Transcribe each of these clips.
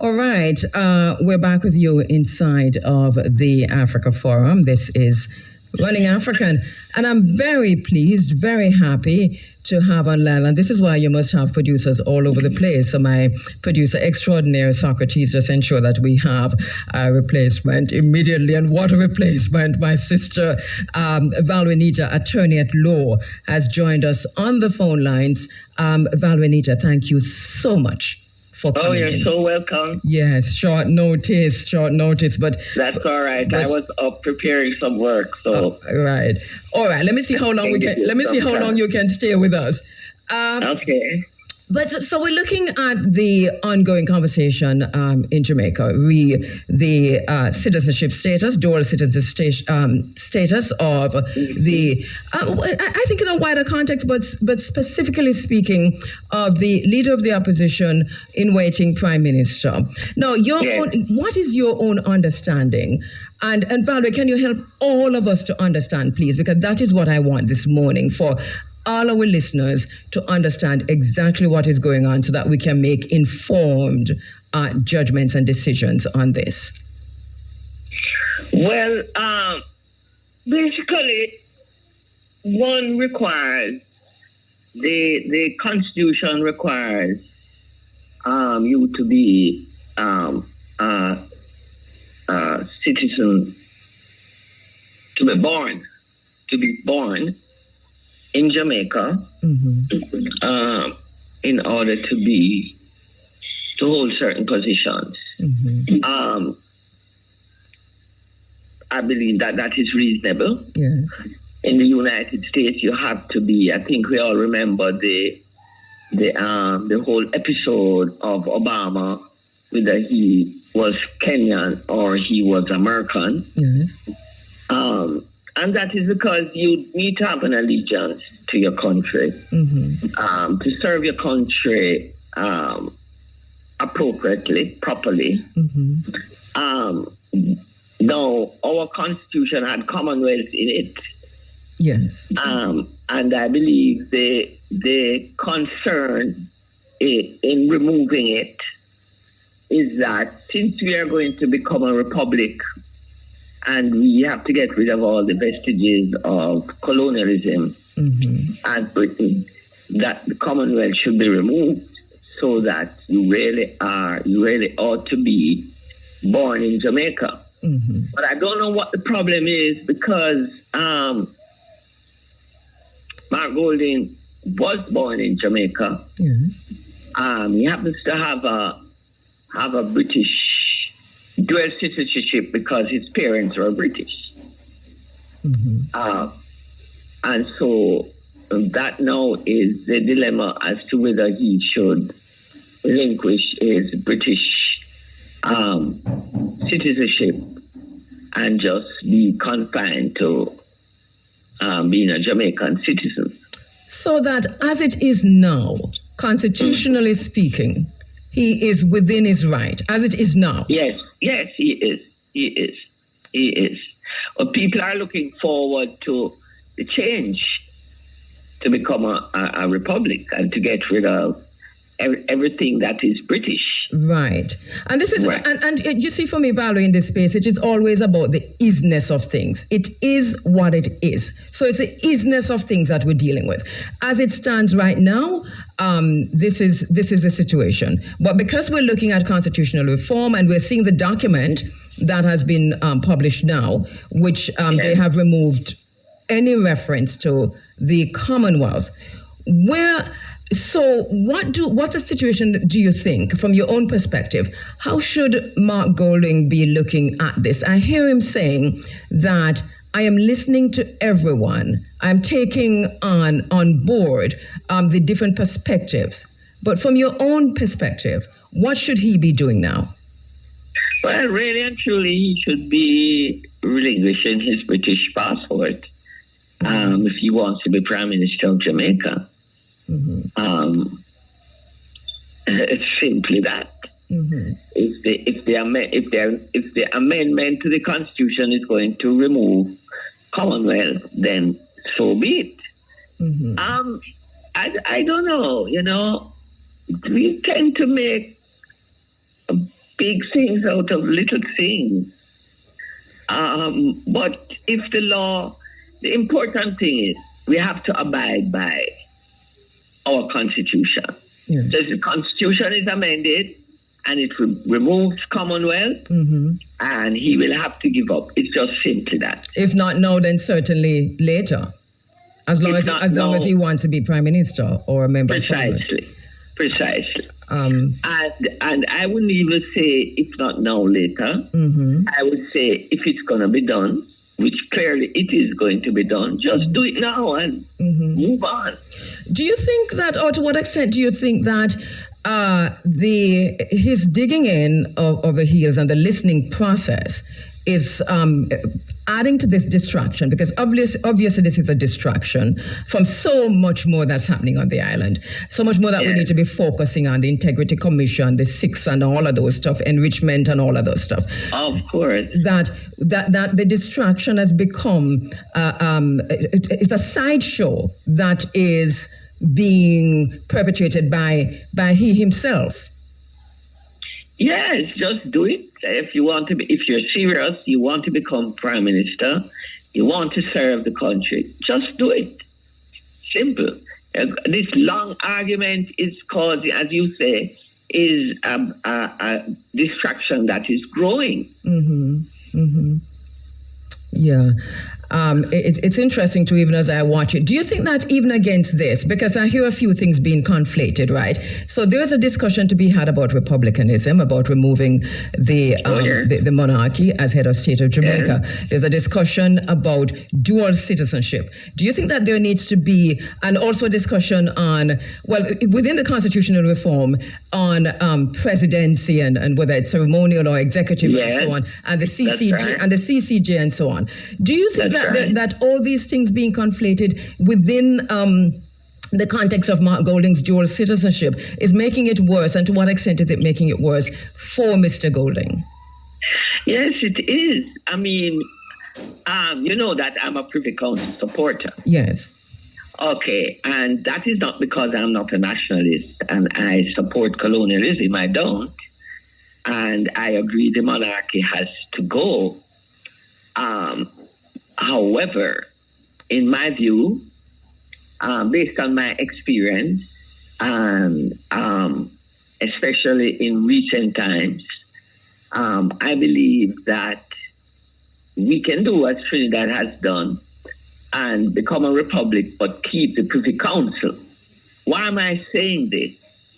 All right. We're back with you inside of the Africa Forum. This is Running African. And I'm very pleased, very happy to have on Lel. And this is why you must have producers all over the place. So my producer extraordinaire, Socrates, just ensure that we have a replacement immediately. And what a replacement. My sister, Valwanita, attorney at law, has joined us on the phone lines. Valwanita, thank you so much for coming. Oh, you're so welcome. Yes, short notice, but that's all right. I was up preparing some work, so right. All right. Let me see how long we can. Let me see how long you can stay with us. Okay. But so we're looking at the ongoing conversation in Jamaica, the citizenship status, dual citizenship status of the, I think in a wider context, but specifically speaking of the leader of the opposition in waiting prime minister. Now, what is your own understanding? And Valerie, can you help all of us to understand, please? Because that is what I want this morning for all our listeners to understand exactly what is going on so that we can make informed judgments and decisions on this. Well, basically, one requires, the Constitution requires you to be a citizen, to be born in Jamaica, in order to hold certain positions. I believe that is reasonable. Yes. In the United States, you have to be. I think we all remember the whole episode of Obama, whether he was Kenyan or he was American. Yes. And that is because you need to have an allegiance to your country, to serve your country appropriately, properly. Now, our Constitution had Commonwealth in it. Yes. And I believe the concern in removing it is that since we are going to become a republic, and we have to get rid of all the vestiges of colonialism and Britain, that the Commonwealth should be removed so that you really ought to be born in Jamaica. But I don't know what the problem is because Mark Golding was born in Jamaica. Yes. He happens to have a British dual citizenship because his parents were British. And so that now is the dilemma as to whether he should relinquish his British citizenship and just be confined to being a Jamaican citizen. So that as it is now, constitutionally speaking, he is within his right, as it is now. Yes, he is. But people are looking forward to the change to become a republic and to get rid of everything that is British. Right. And this is, right. And you see, for me, Valerie, in this space, it is always about the isness of things. It is what it is. So it's the isness of things that we're dealing with. As it stands right now, this is the situation. But because we're looking at constitutional reform and we're seeing the document that has been published now, which they have removed any reference to the Commonwealth, So what's the situation, do you think, from your own perspective? How should Mark Golding be looking at this? I hear him saying that I am listening to everyone. I'm taking on board the different perspectives. But from your own perspective, what should he be doing now? Well, really and truly, he should be relinquishing his British passport if he wants to be Prime Minister of Jamaica. It's simply that. If the amendment to the Constitution is going to remove Commonwealth, then so be it. I don't know. We tend to make big things out of little things. But if the important thing is we have to abide by our Constitution. Yeah. So if the Constitution is amended and it removes Commonwealth, and he will have to give up. It's just simply that. If not now, then certainly later. As long as he wants to be Prime Minister or a member of Parliament. Precisely. And I wouldn't even say if not now, later. I would say if it's going to be done, which clearly it is going to be done, just do it now and move on. Do you think that, or to what extent do you think that his digging in of the heels and the listening process is adding to this distraction? Because obviously this is a distraction from so much more that's happening on the island. So much more that we need to be focusing on, the Integrity Commission, the SIX and all of those stuff, enrichment and all of those stuff. Of course. That the distraction has become, it's a sideshow that is being perpetrated by he himself. Yes, just do it. If you're serious, you want to become Prime Minister, you want to serve the country, just do it. Simple. This long argument is causing, as you say, is a distraction that is growing. Yeah. It's interesting to, even as I watch it. Do you think that even against this, because I hear a few things being conflated, right? So there is a discussion to be had about republicanism, about removing the monarchy as head of state of Jamaica. Yeah. There's a discussion about dual citizenship. Do you think that there needs to be, and also a discussion on, well, within the constitutional reform, on presidency and whether it's ceremonial or executive and so on, and the CCJ and so on. Do you think that all these things being conflated within the context of Mark Golding's dual citizenship is making it worse? And to what extent is it making it worse for Mr. Golding? Yes, it is. I mean, you know that I'm a Privy Council supporter. Yes. Okay, and that is not because I'm not a nationalist and I support colonialism. I don't. And I agree the monarchy has to go. However, in my view, based on my experience, and especially in recent times, I believe that we can do what Trinidad has done and become a republic, but keep the Privy Council. Why am I saying this?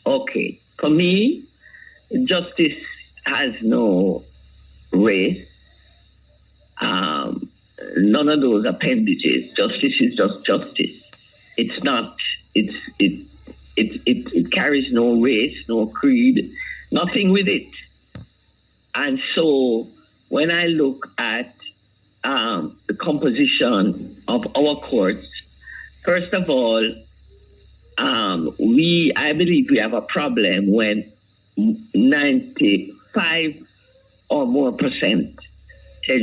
Okay, for me, justice has no race. None of those appendages. Justice is just justice. It's not. It carries no race, no creed, nothing with it. And so, when I look at the composition of our courts, first of all, I believe we have a problem when 95 or more percent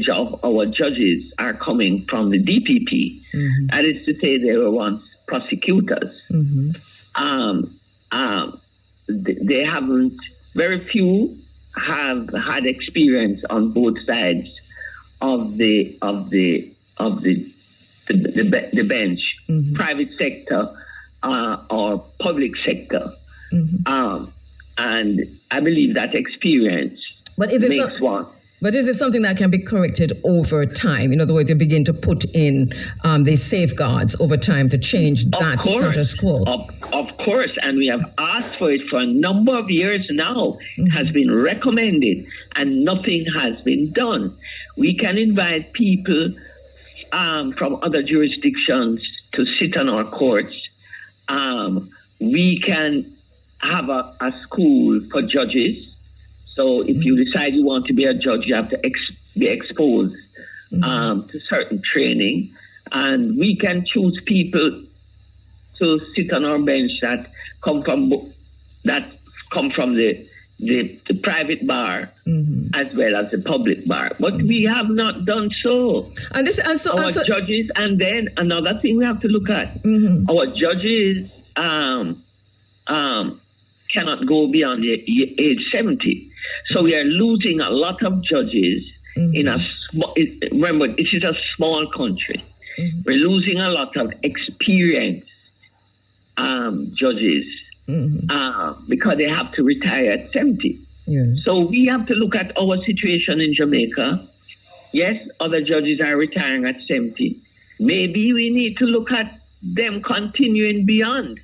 of our judges are coming from the DPP. That is to say, they were once prosecutors. They haven't. Very few have had experience on both sides of the bench, private sector or public sector. And I believe that experience makes one. But is it something that can be corrected over time? In other words, you begin to put in the safeguards over time to change that status quo. Of course, and we have asked for it for a number of years now. It has been recommended, and nothing has been done. We can invite people from other jurisdictions to sit on our courts. We can have a school for judges. So if you decide you want to be a judge, you have to be exposed to certain training. And we can choose people to sit on our bench that come from the private bar as well as the public bar. But we have not done so. Our judges, and then another thing we have to look at, our judges cannot go beyond the age 70. So we are losing a lot of judges in a small, remember, this is a small country. We're losing a lot of experienced judges because they have to retire at 70. Yeah. So we have to look at our situation in Jamaica. Yes, other judges are retiring at 70. Maybe we need to look at them continuing beyond.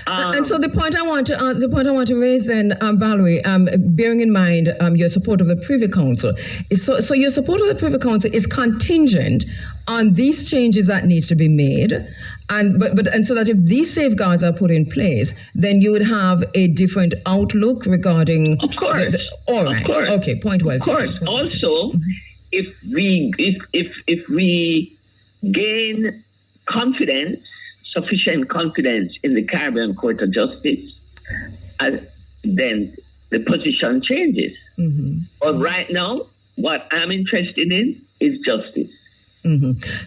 And so the point I want to raise then, Valerie, bearing in mind your support of the Privy Council, so your support of the Privy Council is contingent on these changes that need to be made, and so that if these safeguards are put in place, then you would have a different outlook regarding. Of course. All right. Of course. Okay. Point well taken. Of course. Also, if we gain confidence. Sufficient confidence in the Caribbean Court of Justice, then the position changes. But right now, what I'm interested in is justice.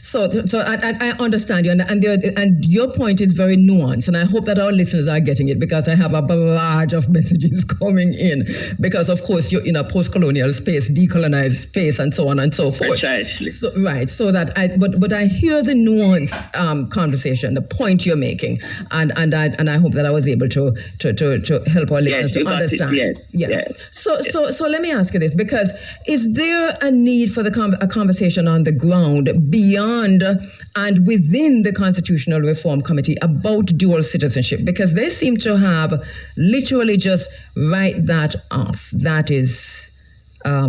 So I understand you, and your point is very nuanced, and I hope that our listeners are getting it, because I have a barrage of messages coming in, because of course you're in a post-colonial space, decolonized space, and so on and so forth. Precisely. So, right. So that but I hear the nuanced conversation, the point you're making, and I hope that I was able to help our listeners to understand. Yes. So let me ask you this, because is there a need for a conversation on the ground beyond and within the Constitutional Reform Committee about dual citizenship? Because they seem to have literally just write that off. That is a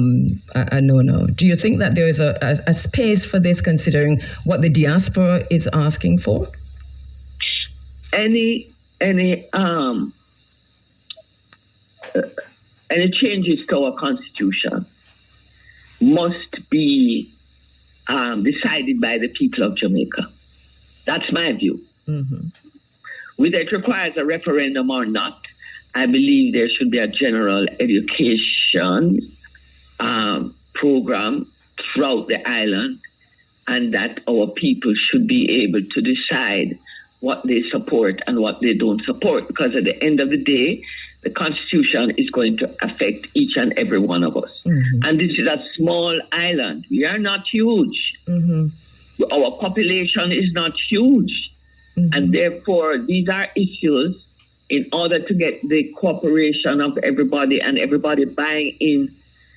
no-no. Do you think that there is a space for this, considering what the diaspora is asking for? Any changes to our Constitution must be decided by the people of Jamaica. That's my view. Whether it requires a referendum or not, I believe there should be a general education program throughout the island, and that our people should be able to decide what they support and what they don't support, because at the end of the day, the Constitution is going to affect each and every one of us. And this is a small island. We are not huge. Our population is not huge. And therefore, these are issues, in order to get the cooperation of everybody and everybody buying in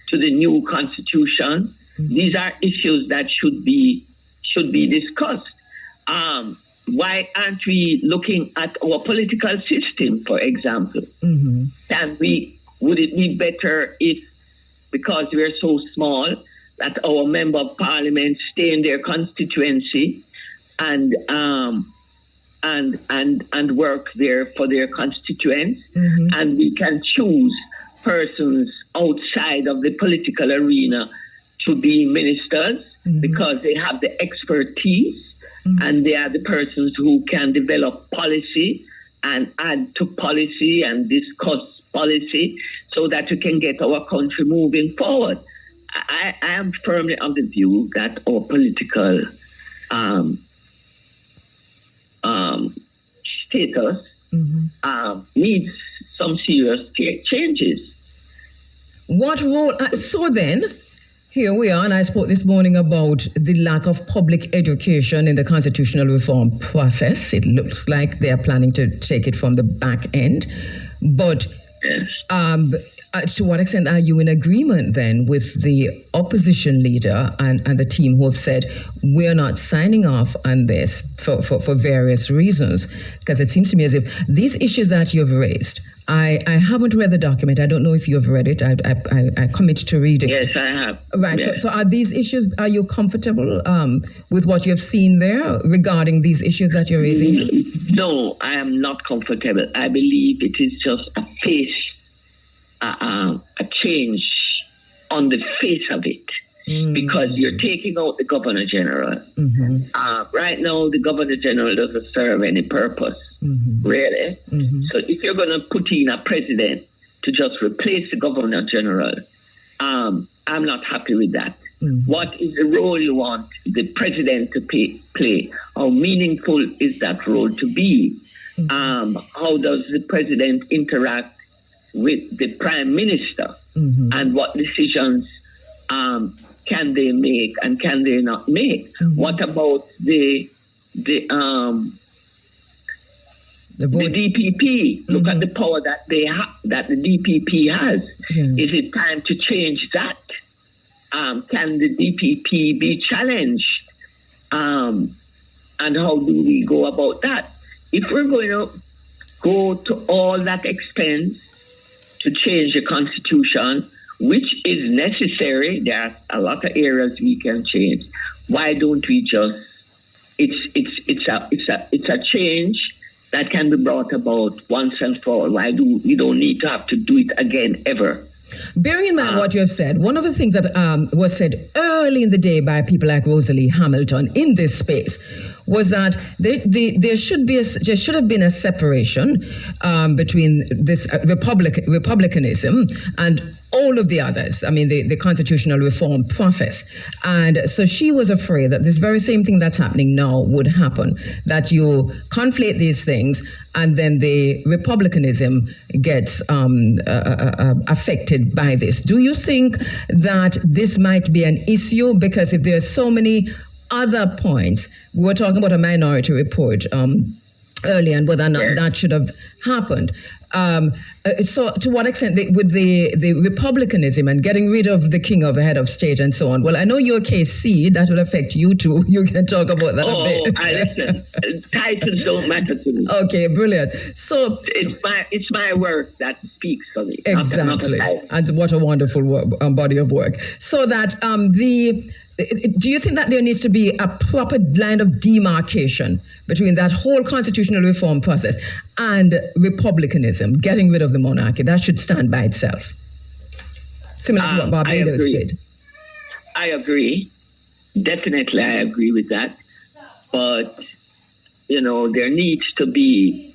to the new Constitution, these are issues that should be discussed. Why aren't we looking at our political system, for example? Would it be better if, because we're so small, that our member of parliament stay in their constituency and work there for their constituents, and we can choose persons outside of the political arena to be ministers because they have the expertise. And they are the persons who can develop policy and add to policy and discuss policy so that we can get our country moving forward. I am firmly of the view that our political status needs some serious changes. What role? So then, here we are, and I spoke this morning about the lack of public education in the constitutional reform process. It looks like they are planning to take it from the back end. But to what extent are you in agreement then with the opposition leader and the team who have said, we're not signing off on this for various reasons? Because it seems to me as if these issues that you've raised, I haven't read the document. I don't know if you've read it. I commit to reading. Yes, I have. Right. Yes. So are these issues, are you comfortable with what you've seen there regarding these issues that you're raising? No, I am not comfortable. I believe it is just a change on the face of it. Because you're taking out the Governor General. Right now, the Governor General doesn't serve any purpose, really. So if you're going to put in a president to just replace the Governor General, I'm not happy with that. What is the role you want the president to play? How meaningful is that role to be? How does the president interact with the prime minister? And what decisions can they make and can they not make? What about the DPP? Look at the power that that the DPP has. Is it time to change that? Can the DPP be challenged? And how do we go about that? If we're going to go to all that expense to change the Constitution, which is necessary, there are a lot of areas we can change. Why don't we just? It's a change that can be brought about once and for all. We don't need to have to do it again ever. Bearing in mind what you have said, one of the things that was said early in the day by people like Rosalie Hamilton in this space was that there should have been a separation between this republicanism and all of the others. I mean, the constitutional republican process. And so she was afraid that this very same thing that's happening now would happen, that you conflate these things and then the republicanism gets affected by this. Do you think that this might be an issue? Because if there are so many other points, we were talking about a minority report earlier and whether or not that should have happened. So to what extent with the republicanism and getting rid of the king of a head of state and so on? Well, I know you're KC, that will affect you too. You can talk about that a bit. Listen, titles don't matter to me. Okay, brilliant. So it's my work that speaks for me. Exactly. And what a wonderful body of work. So that do you think that there needs to be a proper line of demarcation between that whole constitutional reform process and republicanism, getting rid of the monarchy? That should stand by itself, similar to what Barbados did. I agree. Definitely, I agree with that. But, there needs to be...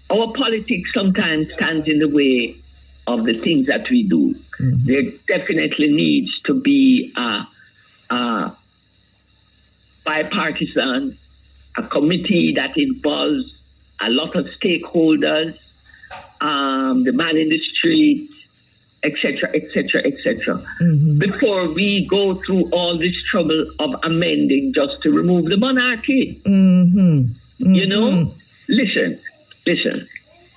Our politics sometimes stands in the way of the things that we do. There definitely needs to be bipartisan, a committee that involves a lot of stakeholders, the man in the street, etc., etc., etc. Before we go through all this trouble of amending just to remove the monarchy. Listen,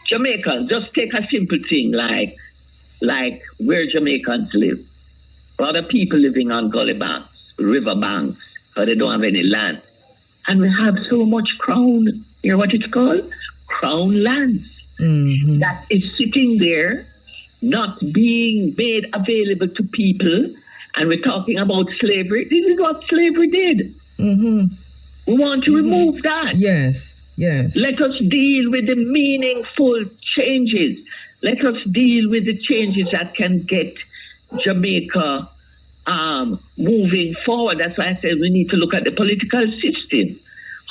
Jamaicans, just take a simple thing like where Jamaicans live. A lot of people living on gully banks, river banks, or they don't have any land. And we have so much crown, you know what it's called? Crown lands. That is sitting there, not being made available to people. And we're talking about slavery. This is what slavery did. We want to remove that. Yes. Let us deal with the meaningful changes. Let us deal with the changes that can get Jamaica moving forward. That's why I said we need to look at the political system,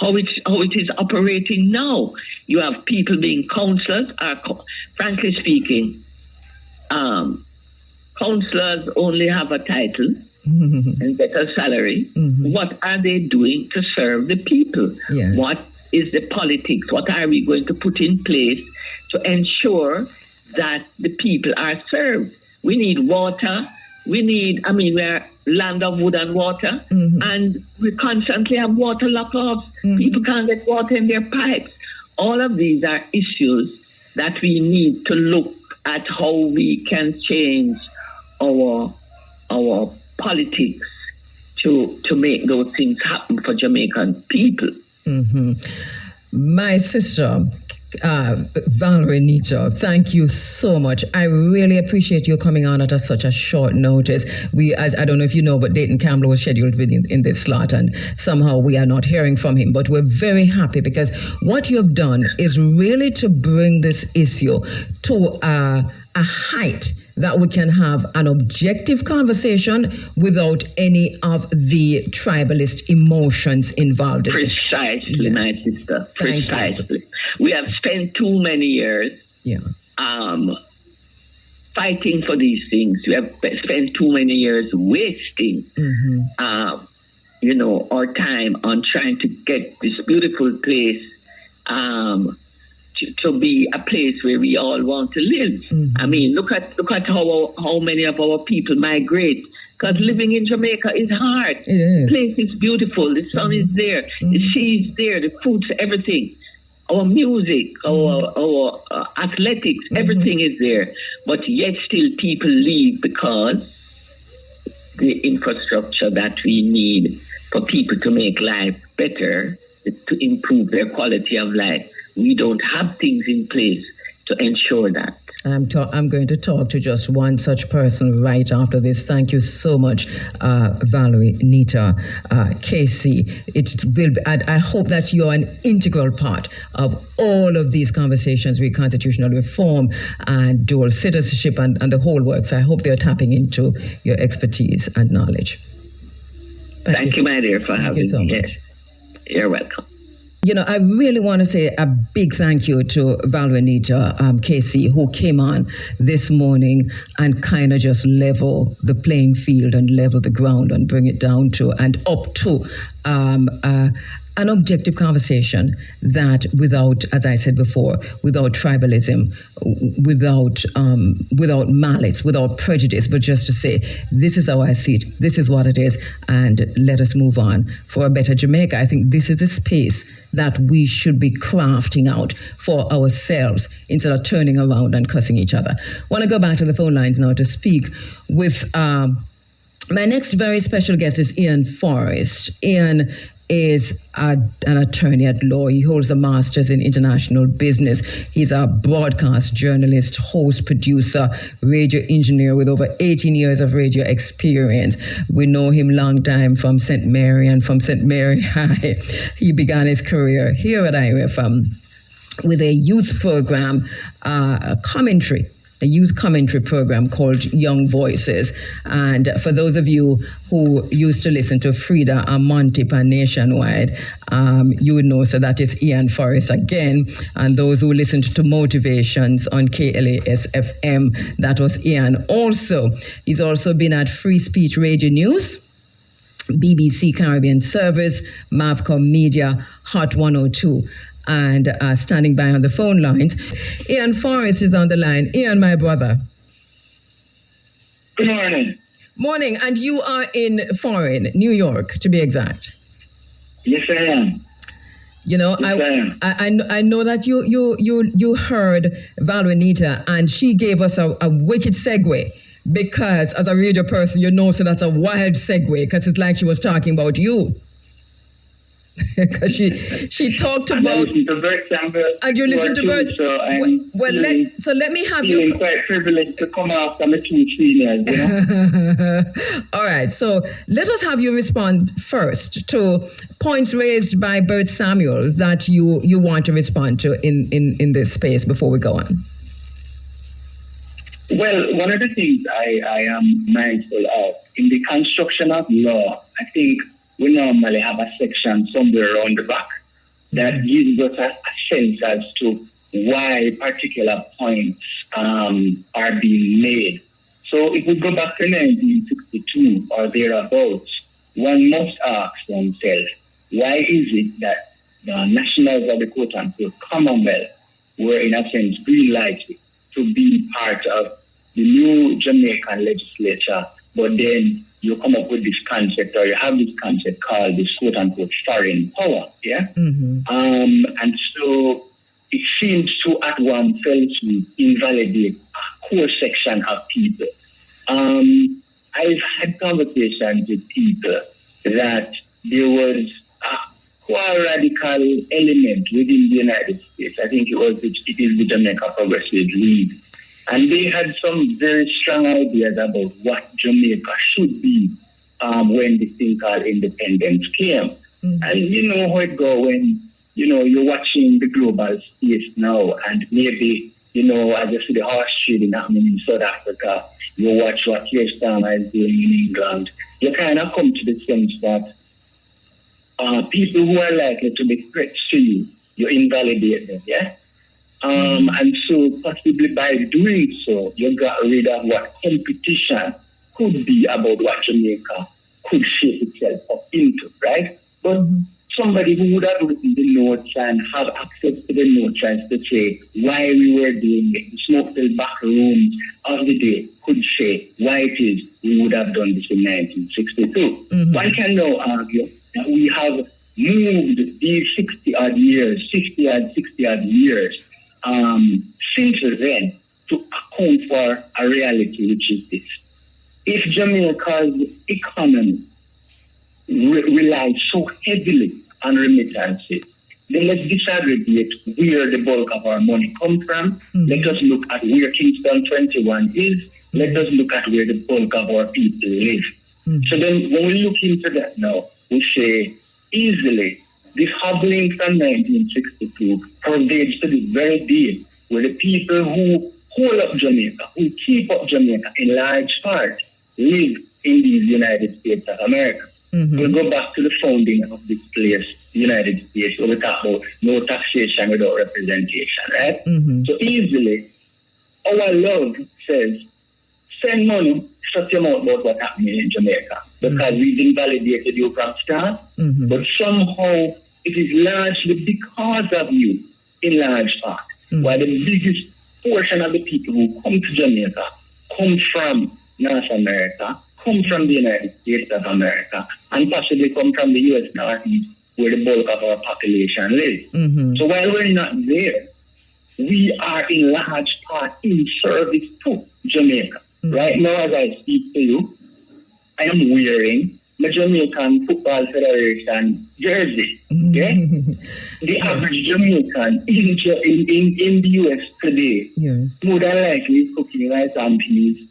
how it is operating now. You have people being councillors. Frankly speaking, councillors only have a title and get a salary. What are they doing to serve the people? What is the politics? What are we going to put in place to ensure that the people are served? We need water. We're land of wood and water, and we constantly have water lock-offs. People can't get water in their pipes. All of these are issues that we need to look at how we can change our politics to make those things happen for Jamaican people. My sister, Valerie Nietzsche, thank you so much. I really appreciate you coming on at such a short notice. I don't know if you know, but Dayton Campbell was scheduled in this slot, and somehow we are not hearing from him. But we're very happy because what you've done is really to bring this issue to a height that we can have an objective conversation without any of the tribalist emotions involved in it. Precisely, my sister. Precisely. We have spent too many years fighting for these things. We have spent too many years wasting, our time on trying to get this beautiful place to be a place where we all want to live. I mean, look at how many of our people migrate. Because living in Jamaica is hard. It is. The place is beautiful. The sun is there. The sea is there. The food, everything. Our music, our athletics, everything is there. But yet still people leave because the infrastructure that we need for people to make life better, to improve their quality of life, we don't have things in place to ensure that. I'm going to talk to just one such person right after this. Thank you so much, Valerie, Nita, Casey. I hope that you're an integral part of all of these conversations with constitutional reform and dual citizenship and the whole works. I hope they're tapping into your expertise and knowledge. Thank you, my dear, for having me. Thank you so much. You're welcome. I really want to say a big thank you to Valerie, Nita, Casey, who came on this morning and kind of just level the playing field and level the ground and bring it down to and up to an objective conversation that without, as I said before, without tribalism, without malice, without prejudice, but just to say, this is how I see it, this is what it is, and let us move on for a better Jamaica. I think this is a space that we should be crafting out for ourselves instead of turning around and cussing each other. I want to go back to the phone lines now to speak with my next very special guest is Ian Forrest. Ian is an attorney at law. He holds a master's in international business. He's a broadcast journalist, host, producer, radio engineer with over 18 years of radio experience. We know him long time from St. Mary and from St. Mary High. He began his career here at IRFM with a youth program, a youth commentary program called Young Voices. And for those of you who used to listen to Frida and Montip and Nationwide, you would know, so that is Ian Forrest again. And those who listened to Motivations on KLAS FM, that was Ian also. He's also been at Free Speech Radio News, BBC Caribbean Service, Mavcom Media, Hot 102. And standing by on the phone lines, Ian Forrest is on the line. Ian, my brother. Good morning. Morning, and you are in foreign, New York, to be exact. Yes, I am. I know that you heard Valerie, Nita, and she gave us a wicked segue. Because as a radio person, so that's a wild segue, because it's like she was talking about you. Because she talked about and you listen to Bert. So let me have you. Quite privileged to come after my two seniors. All right. So let us have you respond first to points raised by Bert Samuels that you want to respond to in this space before we go on. Well, one of the things I am mindful of in the construction of law, I think we normally have a section somewhere around the back that gives us a sense as to why particular points are being made. So if we go back to 1962 or thereabouts, one must ask oneself, why is it that the nationals of the quote-unquote Commonwealth were in a sense green-lighted to be part of the new Jamaican legislature, but then you come up with this concept, or you have this concept called this quote-unquote foreign power, yeah? Mm-hmm. And so it seems to, at one fell swoop, invalidate a core section of people. I've had conversations with people that there was a quite radical element within the United States. I think it is the Jamaica Progressive League. And they had some very strong ideas about what Jamaica should be when this thing called independence came. Mm-hmm. And you know how it goes when, you're watching the global space now, and maybe, as you see the horse trading happening in South Africa, you watch what Keir Starmer is doing in England, you kind of come to the sense that people who are likely to be threats to you, you invalidate them, yeah? And so possibly by doing so, you got rid of what competition could be about what Jamaica could shape itself up into, right? But somebody who would have written the notes and have access to the notes and to say why we were doing it, the smoke-filled back rooms of the day could say why it is we would have done this in 1962. One can now argue that we have moved these 60-odd years since then to account for a reality, which is this. If Jamaica's economy relies so heavily on remittances, then let's disaggregate where the bulk of our money comes from. Let us look at where Kingston 21 is. Let us look at where the bulk of our people live. So then when we look into that now, we say easily this hobbling from 1962 pervades to this very day where the people who hold up Jamaica, who keep up Jamaica in large part, live in these United States of America. We'll go back to the founding of this place, the United States, where we talk about no taxation without representation, right? So easily, our love says, send money, shut your mouth about what's happening in Jamaica, because we've invalidated you from start, but somehow it is largely because of you, in large part, why the biggest portion of the people who come to Jamaica come from North America, come from the United States of America, and possibly come from the U.S. Northeast, where the bulk of our population lives. So while we're not there, we are in large part in service to Jamaica. Right now, as I speak to you, I am wearing the Jamaican Football Federation jersey. Okay? The average Jamaican in the U.S. today more than likely is cooking rice and peas,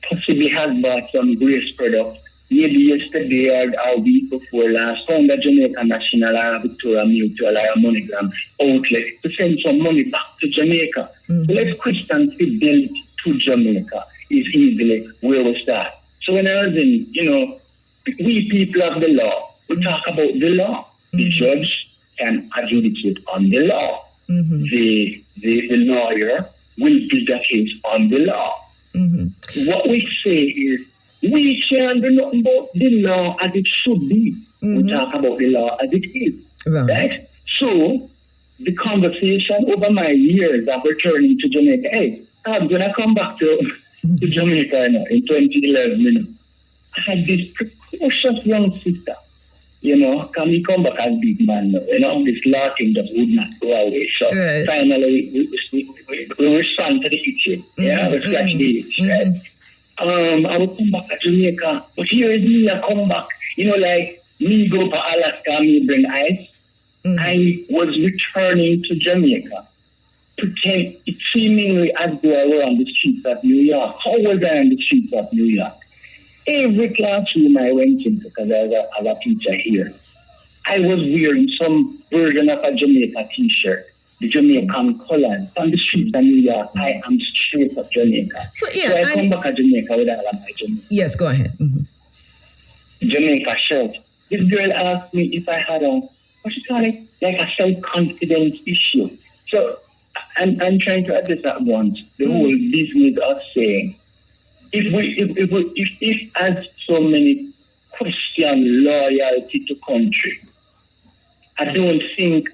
possibly has bought some Grace products. Maybe yesterday or a week before last, found a Jamaican National or Victoria Mutual or a MoneyGram outlet to send some money back to Jamaica. So let's question fidelity to Jamaica is easily where we start. So when I was in, we people of the law, we talk about the law. The judge can adjudicate on the law. The lawyer will build a case on the law. What we say is, we can't do nothing about the law as it should be. We talk about the law as it is. Right? So, the conversation over my years of returning to Jamaica, hey, I'm going to come back to Jamaica now, in 2011. I had this precocious young sister, can we come back as big man now? This law thing just would not go away. So finally, we respond to the itch. We scratch the itch, right? I would come back to Jamaica, but here is me, I come back. Like me go to Alaska, me bring ice. I was returning to Jamaica, seemingly as though I were on the streets of New York. How was I on the streets of New York? Every classroom I went into, because I was a teacher here, I was wearing some version of a Jamaica t-shirt, the Jamaican colors. On the streets of New York, I am straight up Jamaica. So I come back to Jamaica with all of my Jamaica. Yes, go ahead. Jamaica shirt. This girl asked me if I had like a self-confidence issue. So I'm trying to address that once. The whole business of saying, if as so many question loyalty to country, I don't think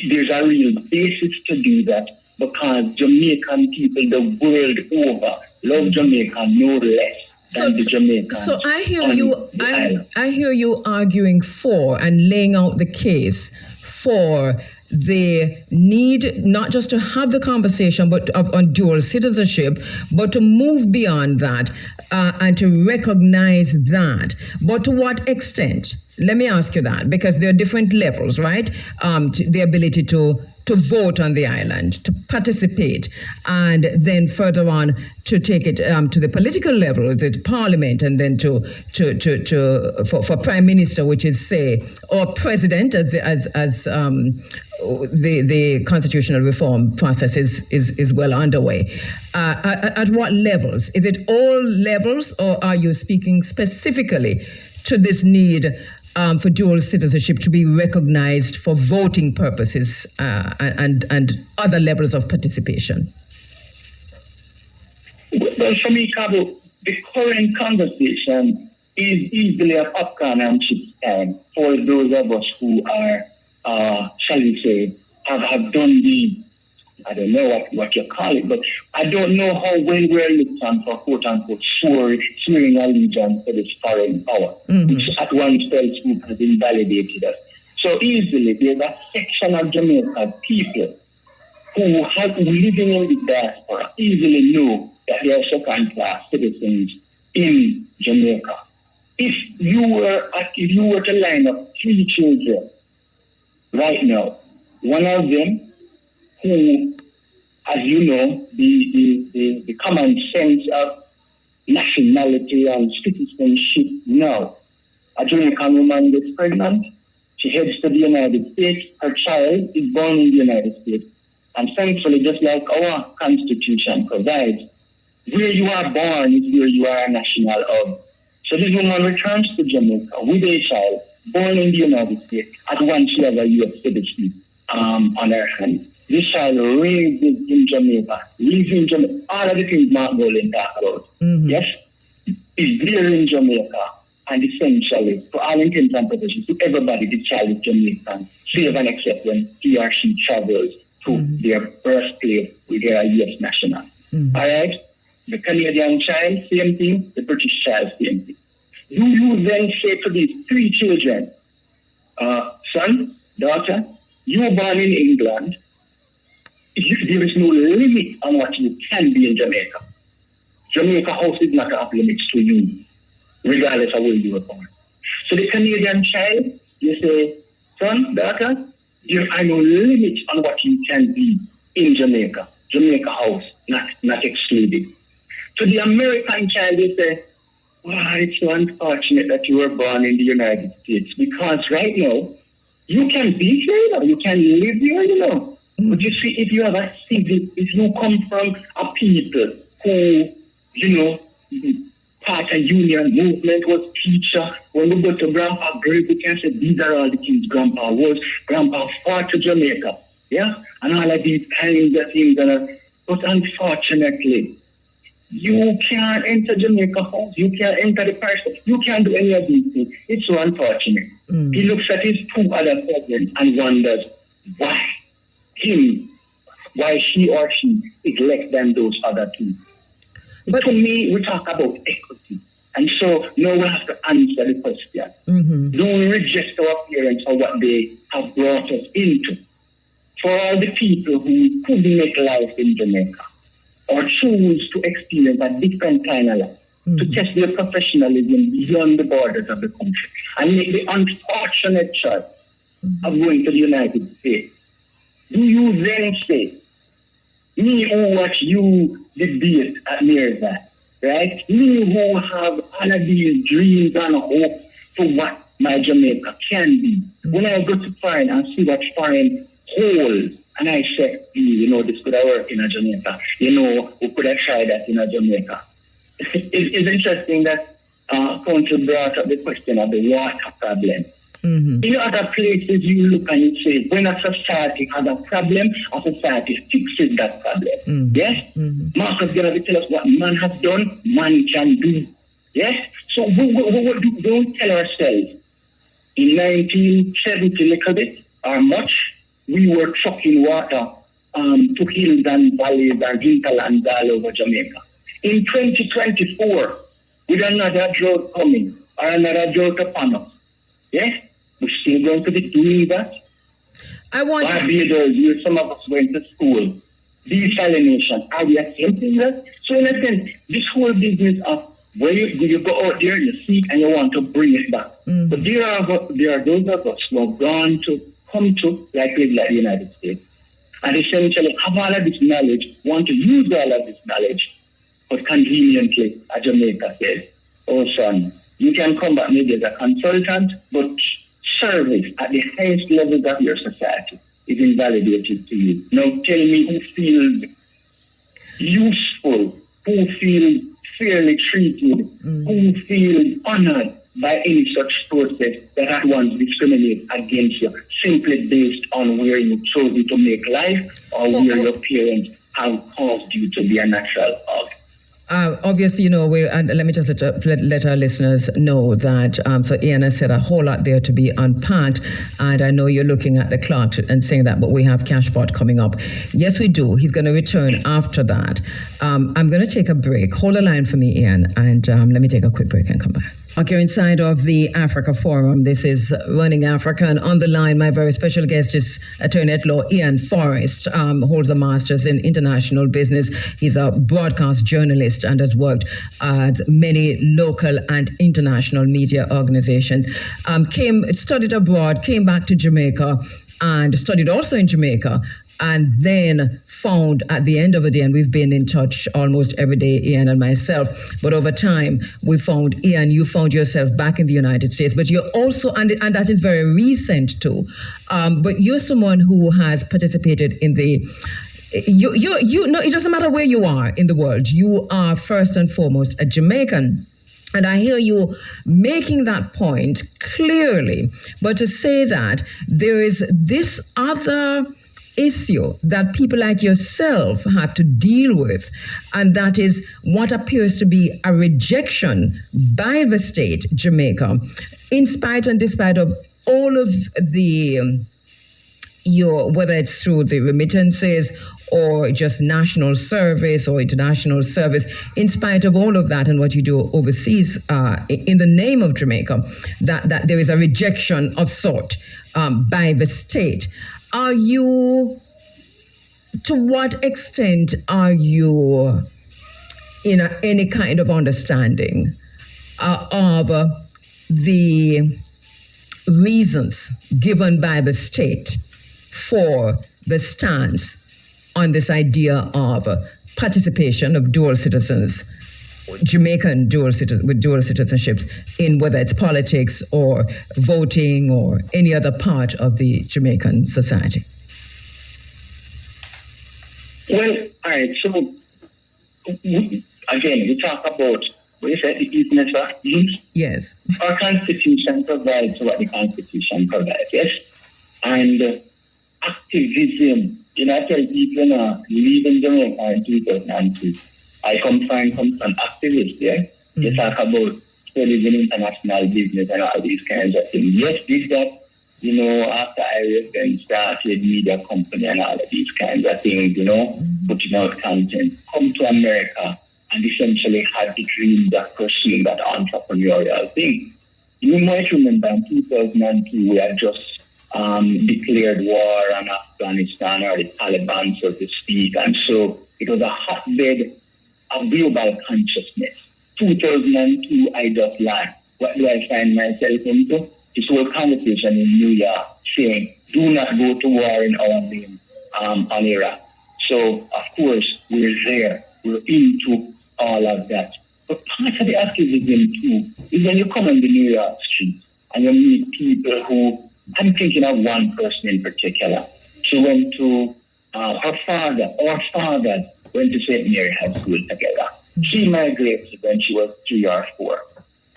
there's a real basis to do that, because Jamaican people the world over love Jamaica no less than the Jamaicans. So I hear you. I hear you arguing for and laying out the case for the need not just to have the conversation on dual citizenship, but to move beyond that and to recognize that. But to what extent? Let me ask you that, because there are different levels, right? The ability to vote on the island, to participate, and then further on to take it to the political level, to parliament, and then for prime minister, which is say, or president, as the constitutional reform process is well underway. At what levels? Is it all levels, or are you speaking specifically to this need for dual citizenship to be recognized for voting purposes and other levels of participation? Well, for me, Kabu, the current conversation is easily a popcorn and chips time for those of us who are, shall we say, have done the, I don't know what you call it, but I don't know how well we're looked on for quote-unquote swearing allegiance to this foreign power, which at one fell swoop has invalidated us. So easily, there's a section of Jamaican people who living in the diaspora easily know that they are second-class citizens in Jamaica. If you were to line up 3 children right now, one of them who, as you know, the common sense of nationality and citizenship now, a Jamaican woman gets pregnant, she heads to the United States, her child is born in the United States. And thankfully, just like our Constitution provides, where you are born is where you are a national of. So this woman returns to Jamaica with a child born in the United States at once she has a U.S. citizen on her hand. This child raised in Jamaica, lives in Jamaica, all of the things Mark Golan talk about. Yes? Is there in Jamaica, and essentially, for all intents and purposes, to everybody, the child is Jamaican, save and except when he or she travels to their birthplace with their U.S. national. All right? The Canadian child, same thing. The British child, same thing. Do you then say to these 3 children, son, daughter, you were born in England, there is no limit on what you can be in Jamaica. Jamaica House is not off limits to you, regardless of where you were born. So the Canadian child, you say, son, daughter, there are no limits on what you can be in Jamaica. Jamaica House, not excluded. To the American child, you say, wow, it's so unfortunate that you were born in the United States, because right now, you can be here, you can live here, But you see, if you have a civic, if you come from a people who, part of union movement was teacher, when we go to Grandpa Grave, we can say, these are all the things Grandpa was. Grandpa fought to Jamaica, yeah? And all of these kinds of things. But unfortunately, you can't enter Jamaica House. You can't enter the person. You can't do any of these things. It's so unfortunate. He looks at his 2 other cousins and wonders why she or she is less than those other 2. But to me, we talk about equity. And so now we have to answer the question. Do we reject our parents for what they have brought us into? For all the people who couldn't make life in Jamaica, or choose to experience a different kind of life, to test their professionalism beyond the borders of the country, and make the unfortunate choice of going to the United States. Do you then say, me who watch you debate at Mirza, right? Me who have all of these dreams and hope for what my Jamaica can be, when I go to foreign and see what foreign holds, and I said, this could have worked in a Jamaica. We could have tried that in a Jamaica. It's interesting that Council brought up the question of the water problem. In other places, you look and you say, when a society has a problem, a society fixes that problem. Yes? Marcus is going to tell us what man has done, man can do. Yes? So we don't tell ourselves, in 1970, little bit, or much, we were trucking water to hills and valleys and hinterlands all over Jamaica. In 2024, with another drought coming, or another drought upon us, yes, we're still going to be doing that. Barbados, where some of us went to school, desalination, are we attempting that? So in a sense, this whole business of where you go out there, you see, and you want to bring it back. But there are those of us who have come to like the United States, and essentially have all of this knowledge, want to use all of this knowledge, but conveniently, as Jamaica says, oh son, you can come back maybe as a consultant, but service at the highest levels of your society is invalidated to you. Now tell me who feels useful, who feels fairly treated, who feels honored by any such process that at once discriminate against you simply based on where you chose to make life or where your parents have caused you to be a natural of. Obviously, and let me just let our listeners know that, so Ian has said a whole lot there to be unpacked, and I know you're looking at the clock and saying that, but we have Cashpot coming up. Yes, we do. He's going to return after that. I'm going to take a break. Hold a line for me, Ian, and let me take a quick break and come back. Okay, inside of the Africa Forum, this is Running Africa, and on the line, my very special guest is Attorney at Law Ian Forrest, holds a master's in international business. He's a broadcast journalist and has worked at many local and international media organizations. Studied abroad, came back to Jamaica, and studied also in Jamaica, and then found at the end of the day, and we've been in touch almost every day, Ian and myself, but over time, we found, Ian, you found yourself back in the United States, but you're also, and that is very recent too, but you're someone who has participated in the, you know, it doesn't matter where you are in the world, you are first and foremost a Jamaican. And I hear you making that point clearly, but to say that there is this other issue that people like yourself have to deal with, and that is what appears to be a rejection by the state, Jamaica, in spite and despite of all of the, whether it's through the remittances or just national service or international service, in spite of all of that and what you do overseas in the name of Jamaica, that there is a rejection of sort by the state. Are you, to what extent are you in any kind of understanding of the reasons given by the state for the stance on this idea of participation of dual citizens, Jamaican with dual citizenships, in whether it's politics or voting or any other part of the Jamaican society? Well, all right, so again, we talk about, what you said, the eagerness of youth. Yes. Our Constitution provides what the Constitution provides, yes? And activism, I tell people, leaving Jamaica in 2002, I come from an activist, yeah? Mm-hmm. You talk about studies in international business and all these kinds of things. Yes, did that, after I then started media company and all of these kinds of things, mm-hmm. putting out content, come to America and essentially had the dream of pursuing that entrepreneurial thing. You might remember in 2002, we had just declared war on Afghanistan, or the Taliban, so to speak, and so it was a hotbed of global consciousness. 2002, I just learned. What do I find myself into? This whole conversation in New York saying, do not go to war in our name on Iraq. So, of course, we're there. We're into all of that. But part of the activism, too, is when you come on the New York street and you meet people who, I'm thinking of one person in particular. She went to, our father went to St. Mary High School together. She migrated when she was 3 or 4.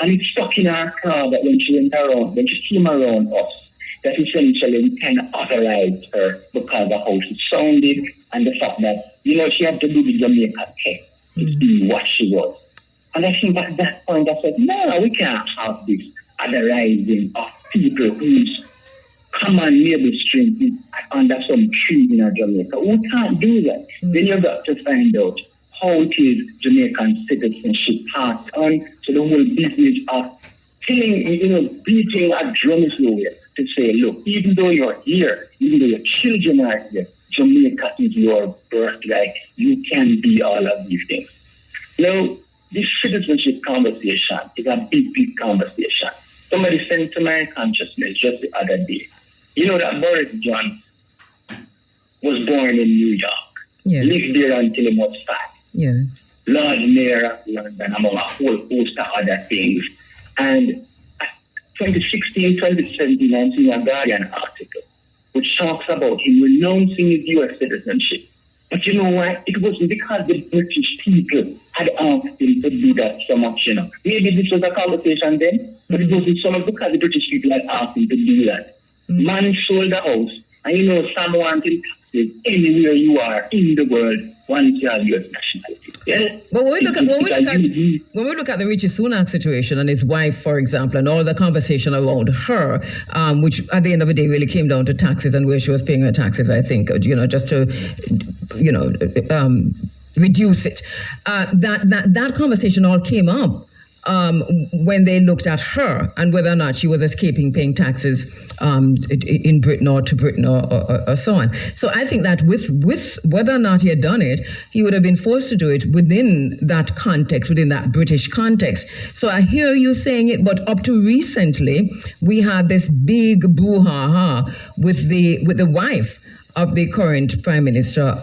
And it stuck in her car that when she came around us, that essentially we kind of authorized her because of how she sounded and the fact that, she had to do the Jamaica tech to be what she was. And I think at that point I said, no, we can't have this authorizing of people whose common neighbor strength is under some tree in Jamaica. We can't do that. Then you've got to find out how it is Jamaican citizenship passed on to the whole business of telling, beating a drum way to say, look, even though you're here, even though your children are here, Jamaica is your birthright. You can be all of these things. Now, this citizenship conversation is a big, big conversation. Somebody sent to my consciousness just the other day. You know that Boris Johnson was born in New York, lived there until he was 5. Yes. Lord Mayor of London, among a whole host of other things. And 2016, 2017, I'm seeing a Guardian article which talks about him renouncing his U.S. citizenship But you know why? It wasn't because the British people had asked him to do that so much, Maybe this was a conversation then, but it wasn't so much because the British people had asked him to do that. Man sold the house, and some wanted taxes anywhere you are in the world once you have U.S. nationality. Yeah? But when we look at the Richie Sunak situation and his wife, for example, and all the conversation around her, which at the end of the day really came down to taxes and where she was paying her taxes, I think, just to, reduce it. That conversation all came up when they looked at her and whether or not she was escaping paying taxes in Britain or to Britain or so on. So I think that with whether or not he had done it, he would have been forced to do it within that context, within that British context. So I hear you saying it, but up to recently, we had this big brouhaha with the wife of the current Prime Minister,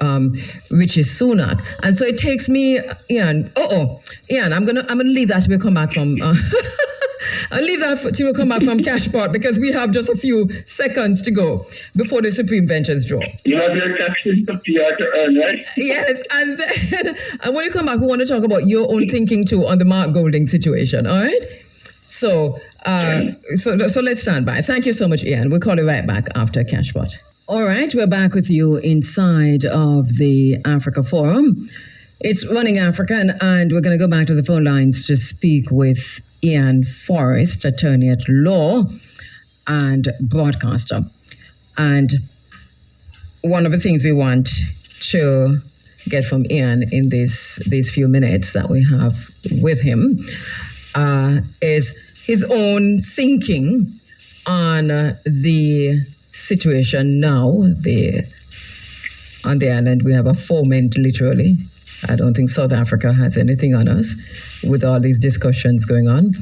Richie Sunak. And so it takes me, Ian, I'm gonna leave that to come back from I'll leave that till we come back from Cashpot because we have just a few seconds to go before the Supreme Benches draw. You have your taxes to pay to earn, right? Yes, and then and when you come back, we want to talk about your own thinking too on the Mark Golding situation, all right? So let's stand by. Thank you so much, Ian. We'll call you right back after Cashpot. All right, we're back with you inside of the Africa Forum. It's Running Africa, and we're going to go back to the phone lines to speak with Ian Forrest, attorney at law and broadcaster. And one of the things we want to get from Ian in these few minutes that we have with him is his own thinking on the situation now. On the island, we have a foment, literally. I don't think South Africa has anything on us with all these discussions going on.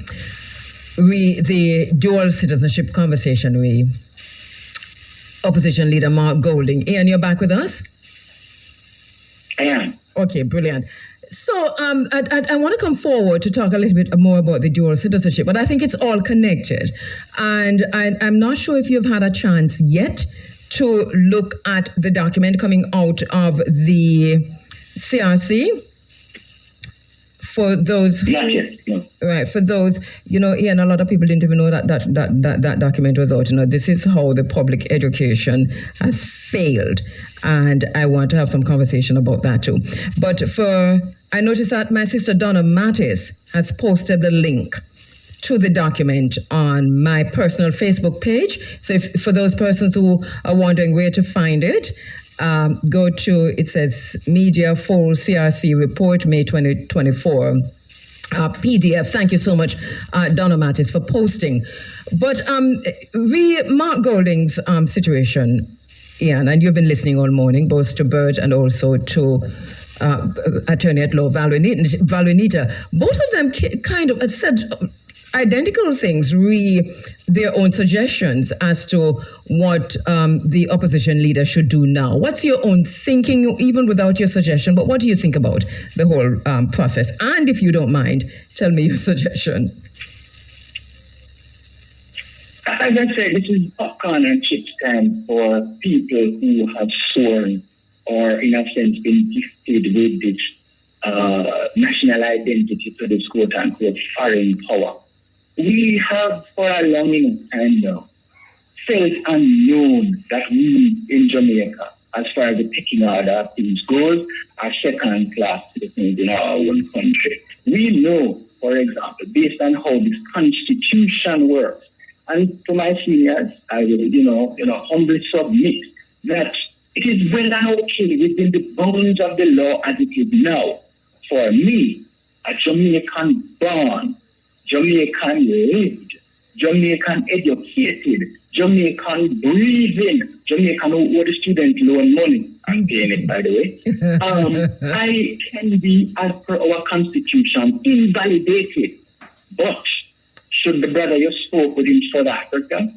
The dual citizenship conversation, opposition leader Mark Golding. Ian, you're back with us? I am. Okay, brilliant. So I want to come forward to talk a little bit more about the dual citizenship, but I think it's all connected. And I'm not sure if you've had a chance yet to look at the document coming out of the CRC. For those, not yet, no. Right? For those, Ian, a lot of people didn't even know that document was out. This is how the public education has failed, and I want to have some conversation about that too. But I noticed that my sister Donna Mattis has posted the link to the document on my personal Facebook page. So for those persons who are wondering where to find it, go to, it says Media Full CRC Report, May 2024, PDF. Thank you so much, Donna Mattis, for posting. But Mark Golding's situation, Ian, and you've been listening all morning, both to Bert and also to attorney at law, Valuanita. Both of them kind of said identical things, their own suggestions as to what the opposition leader should do now. What's your own thinking, even without your suggestion, but what do you think about the whole process? And if you don't mind, tell me your suggestion. As I said, this is popcorn and chips time for people who have sworn or, in a sense, been gifted with this national identity to this quote-unquote foreign power. We have, for a long time now, felt unknown that we in Jamaica, as far as the pecking order of things goes, are second-class citizens in our own country. We know, for example, based on how this constitution works, and to my seniors, I will, humbly submit that it is well and okay within the bounds of the law as it is now. For me, a Jamaican born, Jamaican lived, Jamaican educated, Jamaican breathing, Jamaican who the student loan money. I'm paying it, by the way. I can be, as per our constitution, invalidated. But should the brother you spoke with in South Africa,